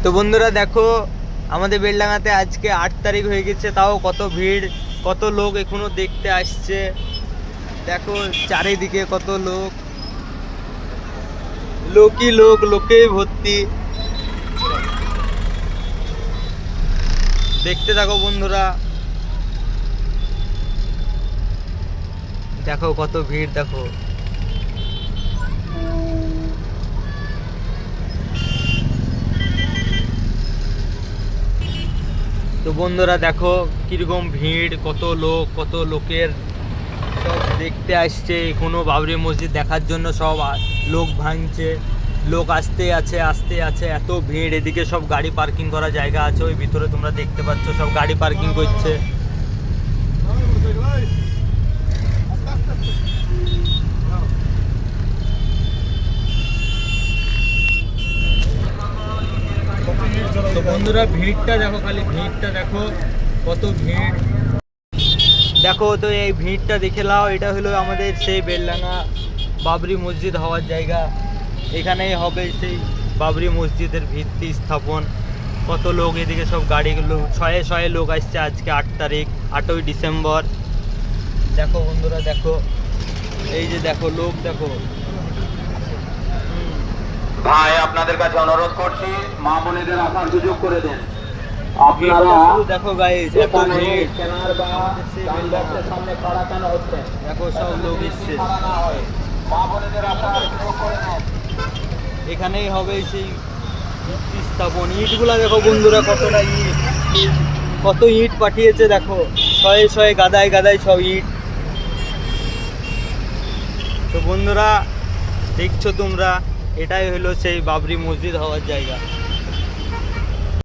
তো বন্ধুরা দেখো, আমাদের বেলডাঙাতে আজকে 8 তারিখ হয়ে গেছে, তাও কত ভিড়, কত লোক এখনো দেখতে আসছে। দেখো চারিদিকে কত লোক, লোকই লোক, লোকেই ভর্তি। দেখতে থাকো বন্ধুরা, দেখো কত ভিড় দেখো। তো বন্ধুরা দেখো কিরকম ভিড়, কত লোক, কত লোকের সব দেখতে আসছে এখনো বাবরি মসজিদ দেখার জন্য। সব লোক ভাঙছে, লোক আসতে আছে আসতে আছে, এত ভিড়। এদিকে সব গাড়ি পার্কিং করা জায়গা আছে, ওই ভিতরে তোমরা দেখতে পাচ্ছ সব গাড়ি পার্কিং করছে। তো বন্ধুরা ভিড়টা দেখো, খালি ভিড়টা দেখো, কত ভিড় দেখো। তো এই ভিড়টা দেখে নাও, এটা হলো আমাদের সেই বেলডাঙা বাবরি মসজিদ হওয়ার জায়গা। এখানেই হবে সেই বাবরি মসজিদের ভিত্তি স্থাপন। কত লোক, এদিকে সব গাড়িগুলো শয়ে শয়ে লোক আসছে আজকে 8 তারিখ, 8ই ডিসেম্বর। দেখো বন্ধুরা দেখো, এই যে দেখো লোক দেখো। ভাই আপনাদের কাছে অনুরোধ করছি, মা বোনেদের আসার সুযোগ করে দেন। আপনারা দেখো গাইস, এত ভিড়, কেনার বা সাইনবোর্ডের সামনে খাড়া কেন হচ্ছে? দেখো সব লোক এসছে। মা বোনেদের আসার সুযোগ করে দেন। এখানেই হবে সেই ভিত্তি স্থাপন। ইটগুলা দেখো বন্ধুরা, কতটা ইট, কত ইট পাঠিয়েছে দেখো, শয়ে শয়ে গাদায় গাদায় সব ইট। তো বন্ধুরা দেখছো তোমরা, এটাই হলো সেই বাবরি মসজিদ হওয়ার জায়গা।